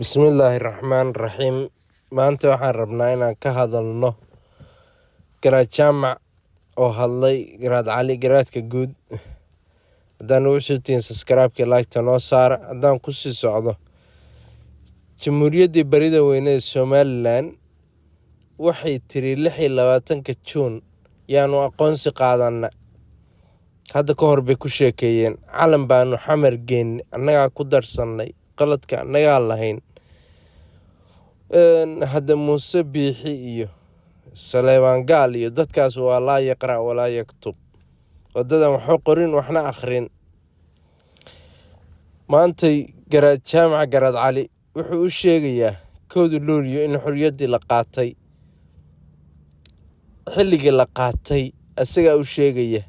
بسم الله الرحمن الرحيم maanta waxaan rabnaa inaan ka hadalno garaad jaamac oo hadlay garaad cali garaadka guud haddaan ugu sootiin subscribe-ka like-ta noo saara haddaan ku sii socdo jamhuuriyaddii barida weyne ee Somaliland waxay tiri 26 Juun yaanu aqoonsi qaadana hadda ka hor bay ku sheekeeyeen calan baanu xamar geen annaga ku darsanay qaladka annaga lahayn hadda Muuse Biixi iyo Saleebaan Gaal iyo dadkaas waa la yaqra wala yaktub wadadan wax qorin waxna akhrin maantay garaad jaamac garaad cali wuxuu u sheegayaa koodu luuliyo in xuriyadii la qaatay xilligii la qaatay asaga u sheegaya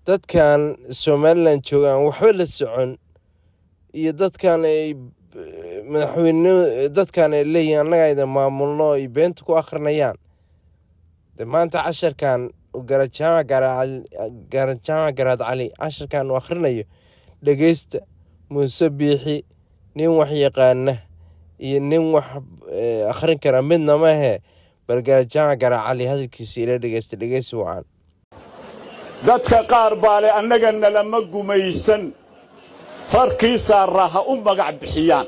dadkan Somaliland joogan waxba la socon iyo dadkan ay madaxweyne dadkan ay leeyihiin annaga ayda maamulno ay beenta ku akhrinayaan maanta casharkan garaad jaamac garaad cali casharkan uu akhrinayo dhageysta Muuse Biixi nin wax yaqaana iyo nin wax akhrin kara midna ma aha bal garaad jaamac garaad cali hadalkiisa ila dhageysta wacan dadka qaar baale annagana lama gumaysan rarkiisa raaha u magac bixiyaan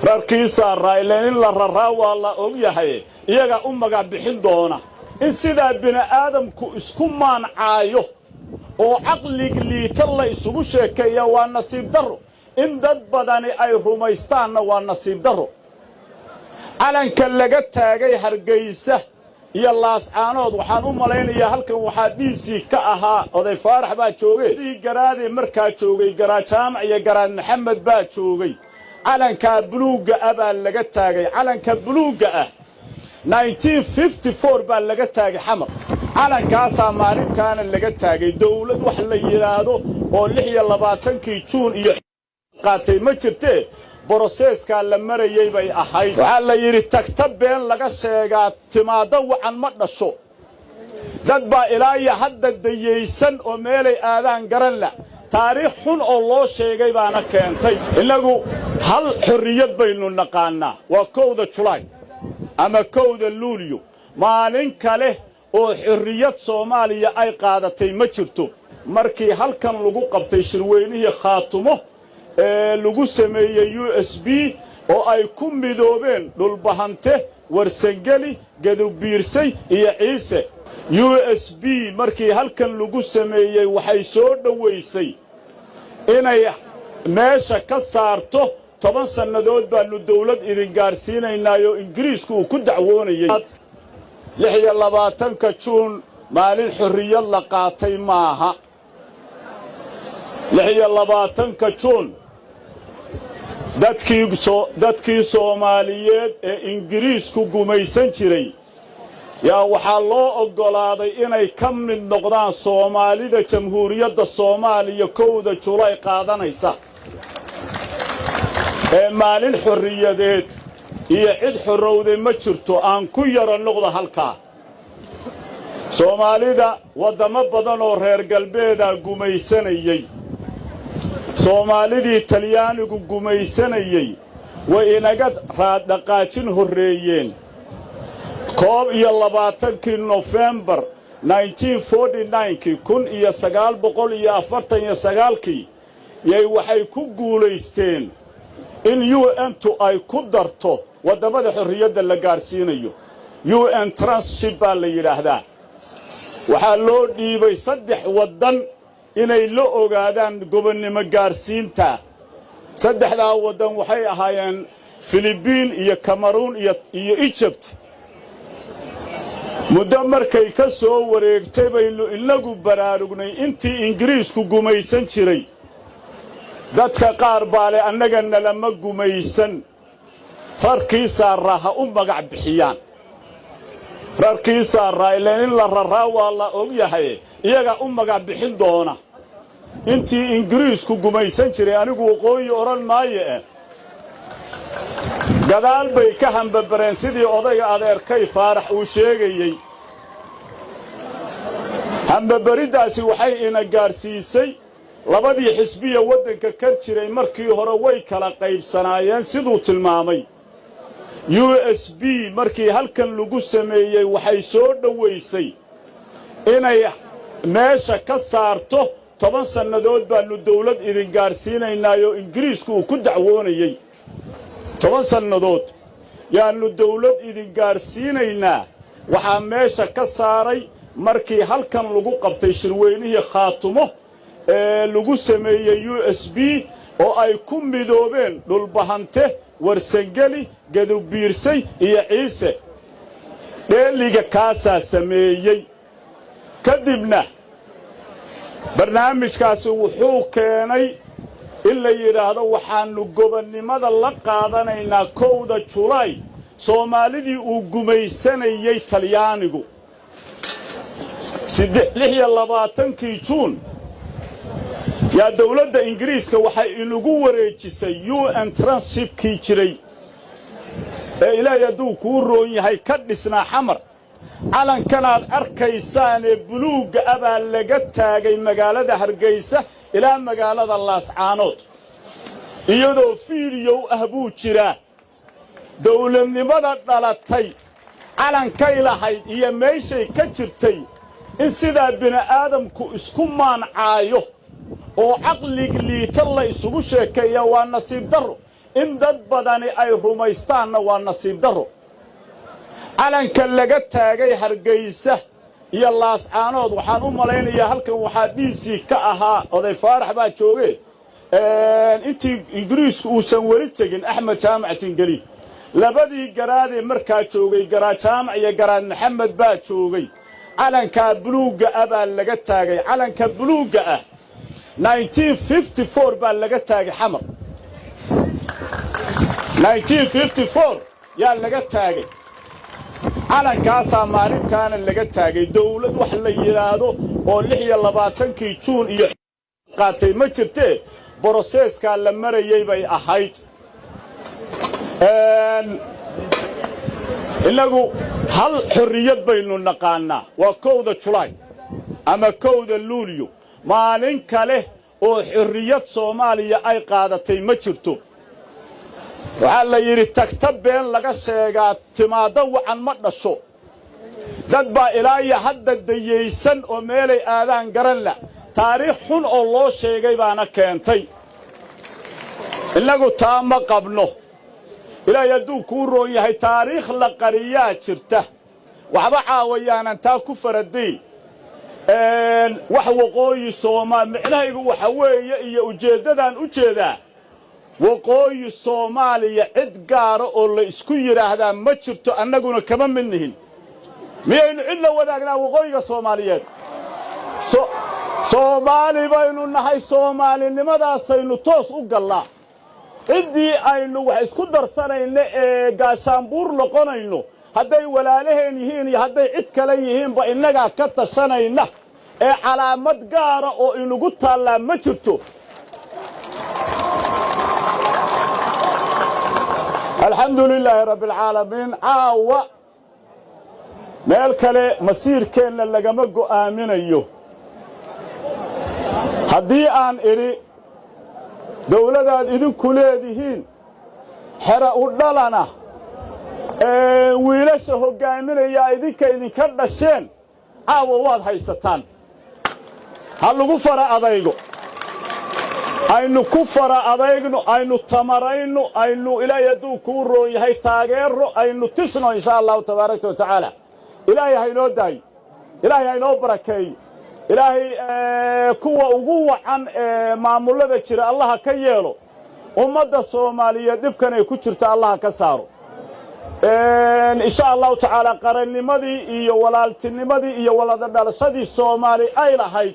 rarkiisa raayleen in la raraa waa la og yahay iyaga u magac bixin doona in sida bini aadamku isku maancaayo oo aqlig liita la isugu sheekeeyo waa nasiib daro in dad badani ay rumaystaanna waa nasiib daro calanka laga taagay Hargeysa iyo laascaanood waxaan u malaynayaa halkan waxaa DC ka ahaa oday Faarax baa joogay garaade markaa joogay garaad jaamac iyo garaad maxamed baa joogay calanka buluuga baa laga taagay calanka buluuga 1954 baa laga taagay xamar calankaas maalintaana laga taagay dawlad wax la yiraahdo oo 26 Juun iyo qaatay ma jirtee boroseeska la marayay bay ahayd waxa la yiri tagta been laga sheegaa timaado wacan ma dhasho dad baa ilaa hadda dayeysan oo meelay aadaan garan la taariikh xun oo loo sheegay baana keentay inagu hal xurriyad baynu naqaanaa waa 1 July ama 1 Luulyo maalin kale oo xurriyad Soomaaliya ay qaadatay ma jirto markii halkan lagu qabtay shirweynihii Khaatumo lagu sameeyay USB oo ay ku midoobeen dhulbahante warsangeli gadubiirsay iyo ciise USB markii halkan lagu sameeyay waxay soo dhaweysay inay meesha ka saarto 10 sanadood baanu dawlad idin gaarsiinaynaayo Ingiriisku uu ku dacwoonayay 26 Juun maalin xurriyad la qaatay maaha 26 Juun dadkii Soomaaliyeed ee Ingiriisku gumaysan jiray yaa waxaa loo ogolaaday inay ka mid noqdaan Soomaalida Jamhuuriyadda Soomaaliya 1 July qaadanaysa maalin xurriyadeed iyo cid xorowday ma jirto aan ku yara noqdo halkaa Soomaalida wadamo badan oo reer galbeeda gumaysanayay Soomaalidii Talyaanigu gumaysanayay way inaga raad dhaqaajin horeeyeen 22 November 1949 yay waxay ku guuleysteen in UN ay ku darto wadamada xorriyadda la gaarsiinayo UN Tranship baa la yiraahdaa waxaa loo dhiibay 3 wadan inay la ogaadaan gobonnimo gaarsiinta 3 wadan waxay ahaayeen Philippines iyo Cameroon iyo Egypt muddo markay ka soo wareegtay baynu inagu baraarugnay intii Ingiriisku gumaysan jiray dadka qaar baale annagana lama gumaysan rarkiisa raaha u magac bixiyaan rarkiisa raayleen in la raraa waa la og yahay iyaga u magac bixin doona intii Ingiriisku gumaysan jiray anigu waqooyi oran maaye gadaal bay ka hambabareen sidii odayga adeerkay Faarax uu sheegayay hambabaridaasi waxay ina gaarsiisay labadii xisbiya waddanka ka jiray markii hore way kala qaybsanaayeen siduu tilmaamay USB markii halkan lagu sameeyey waxay soo dhowaysay inay meesha ka saarto 10 sannadood baanu dawlad idin gaarsiinaynaayoo ingiriisku uu ku dacwoonayay 10 sannadood yaanu dawlad idin gaarsiinaynaa waxaa meesha ka saaray markii halkan lagu qabtay shirweynihii khaatumo ee lagu sameeyey USB oo ay ku midoobeen dhulbahante warsangeli gadubiirsay iyo ciise dheeliga kaasaa sameeyey kadibna barnaamijkaasi wuxuu keenay in la yidhaahdo waxaanu gobonnimada la qaadanaynaa 1 Julaay Soomaalidii uu gumaysanayay Talyaanigu 26 Juun yaa dawladda Ingiriiska waxay inagu wareejisay UN Transhipkii jiray ee ilaahay hadduu kuu roon yahay ka dhisnaa xamar calankanaad arkaysaan ee buluugga abaa laga taagay magaalada Hargeysa ilaa magaalada Laascaanood iyadoo fiidiyow ah buu jiraa dawladnimada dhalatay calankay lahayd iyo meeshay ka jirtay in sidaa bini'aadamku isku maancaayo oo caqlig liita la isugu sheekeeya waa nasiib darro in dad badani ay rumaystaanna waa nasiib darro calanka laga taagay Hargeysa iyo Laascaanood waxaan u malaynayaa halkan waxaa DC ka ahaa oday Faarax baa joogay intii Ingiriisku uusan wali tagin Axmed Jaamac Tingeli labadii garaad ee markaa joogay garaad Jaamac iyo garaad Maxamed baa joogay calanka buluugga abaa laga taagay calanka buluugga ah 1954 baa laga taagay xamar 1954 yaa laga taagay calankaasaa maalintaana laga taagay dawlad wax la yidhaahdo oo 26 Juun iyo qaatay ma jirtee boroseeskaa la marayay bay ahayd inagu hal xorriyad baynu naqaanaa waa 1 Julaay ama 1 Luulyo maalin kale oo xorriyad Soomaaliya ay qaadatay ma jirto waxaa la yidhi tagta been laga sheegaa timaado wacan ma dhasho dad baa ilaa iyo hadda dayaysan oo meelay aadaan garan la taariikh xun oo loo sheegay baana keentay inagu taa ma qabno ilaahay hadduu kuu roon yahay taariikh la qariyaa jirta waxba caawayaanan taa ku faradayn wax waqooyi Soomaal micnahaygu waxa weeye iyo ujeedadan u jeedaa waqooyi Soomaaliya cid gaar oo la isku yiraahdaa ma jirto annaguna kama midnihin miyaynu cid la wadaagnaa waqooyiga Soomaaliyeed Soomaali baynu nahay Soomaalinimadaasaynu toos u galnaa ciddii aynu wax isku darsanayna ee gaashaanbuur noqonayno hadday walaalaheen yihiin iyo hadday cid kale yihiinba innagaa ka tashanayna ee calaamad gaara oo inagu taallaa ma jirto alxamdulilaahi rabbilcaalamiin caawa meel kale masiirkeenna lagama go'aaminayo haddii aan idhi dawladaad idinku leedihiin xera u dhalana wiilasha hoggaaminaya idinka dhasheen caawa waad haysataan ha lagu fara adaygo aynu ku fara adaygno aynu tamarayno aynu ilaahay hadduu kuu roon yahay taageero aynu tisno insha allahu tabaaraka wa tacaala ilaahay haynoo daayo ilaahay haynoo barakeeyo ilaahay kuwa ugu wacan maamulada jira allaha ka yeelo ummadda Soomaaliyeed dhibkan ay ku jirto allaha ka saaro insha allahu tacaala qarannimadii iyo walaaltinimadii iyo walada dhalashadii Soomaali ay lahayd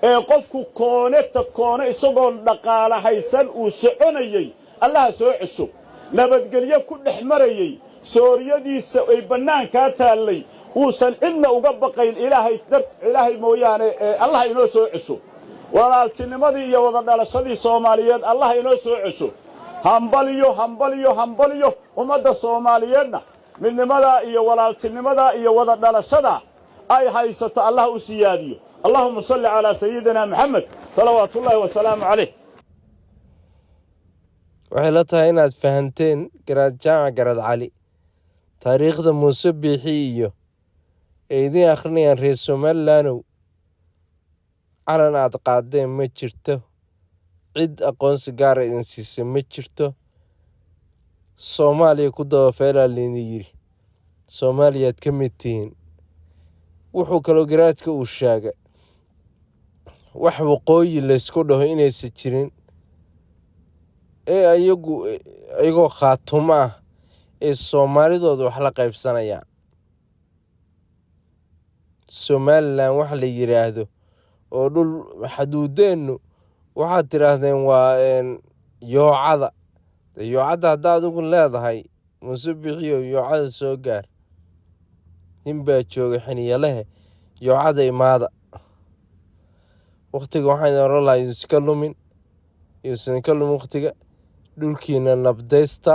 ee qofku koone isagoo dhaqaale haysan uu soconayay allaha soo cesho nabadgelyo ku dhex marayay sooriyadiisa ay bannaanka taallay uusan cidna uga baqayn ilaahay mooyaane allah inoo soo cesho walaaltinimadii iyo wada dhalashadii Soomaaliyeed allah inoo soo cesho hambalyo ummadda Soomaaliyeedna midnimada iyo walaaltinimada iyo wada dhalashada ay haysato allah u siyaadiyo اللهم صل على سيدنا محمد صلوات الله وسلامه عليه. waxay la tahay inaad fahanteen garaad jaamac garaad cali taariikhda muuse biixi iyo ay idiin akhrinayaan reer somalilandow calan aad qaadeen ma jirto, cid aqoonsi gaara idin siisay ma jirto. soomaaliya ku dabafeelaa laydin yidhi, soomaaliyaad ka mid tihiin. wuxuu kaloo garaadka uu sheegay wax waqooyi laysku dhaho inaysan jirin, ee ayagoo khaatumo ah ee soomaalidooda wax la qaybsanayaan. somalilan wax la yidhaahdo oo dhul xaduudeennu waxaad tidhaahdeen waa yoocada. yoocadda haddaa adigu leedahay muuse bixiyo yoocada soo gaar, nin baa jooga xiniyalehe yoocada imaada. wakhtiga waxaan oran lahaa yuusan ka lumin wakhtiga. dhulkiina nabdaysta.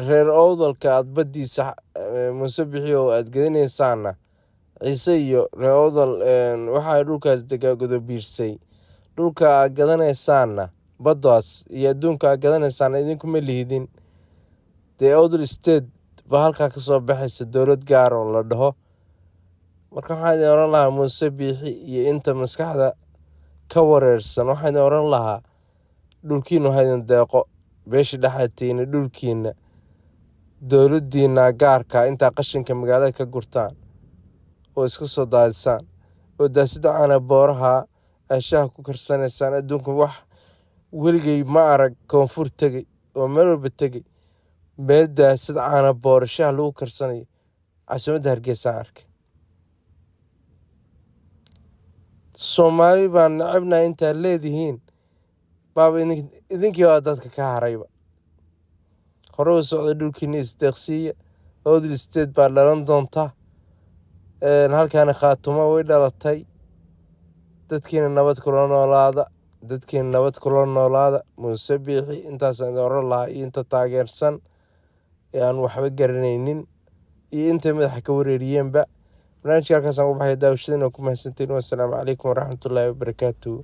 reer owdalka aad baddiisa muuse bixiyo aad gedanaysaana ciise iyo reer owdal waxaa dhulkaas degaa godobiirsay. dhulka aad gadanaysaana baddaas iyo adduunka aad gadanaysaana idinkuma lihidin. dee owdal state baa halkaa ka soo baxaysa dowlad gaar oo la dhaho. marka waxaan idin oran lahaa muuse biixi iyo inta maskaxda ka wareersan, waxaan idin oran lahaa dhulkiina haydin deeqo. beesha dhexaatiina dhulkiina dowladdiina gaarka intaa qashinka magaalada ka gurtaan oo iska soo daadisaan oo daasida caana booraha anshaha ku karsanaysaan. adduunka wax weligay ma arag koonfur tegey oo meel walba tegey meel daasad caana boorashaha lagu karsanayo. caasimadda hargeysaan arkay. soomaali baan necabnahay intaad leedihiin baaba idinkii baa dadka ka harayba. hore u socda dhulkiina isdeeqsiiya. owdal state baa dhalan doonta. halkaana khaatumo way dhalatay. dadkiina nabad kula noolaada. muuse biixi intaasaan idin oran lahaa, iyo inta taageersan ee aan waxba garanaynin iyo intay madaxa ka wareeriyeenba. barnaamijka halkaasaan u baxaya daawashadiina ku mahadsantiin. wassalaamu calaykum waraxmatullaahi wabarakaatuhu.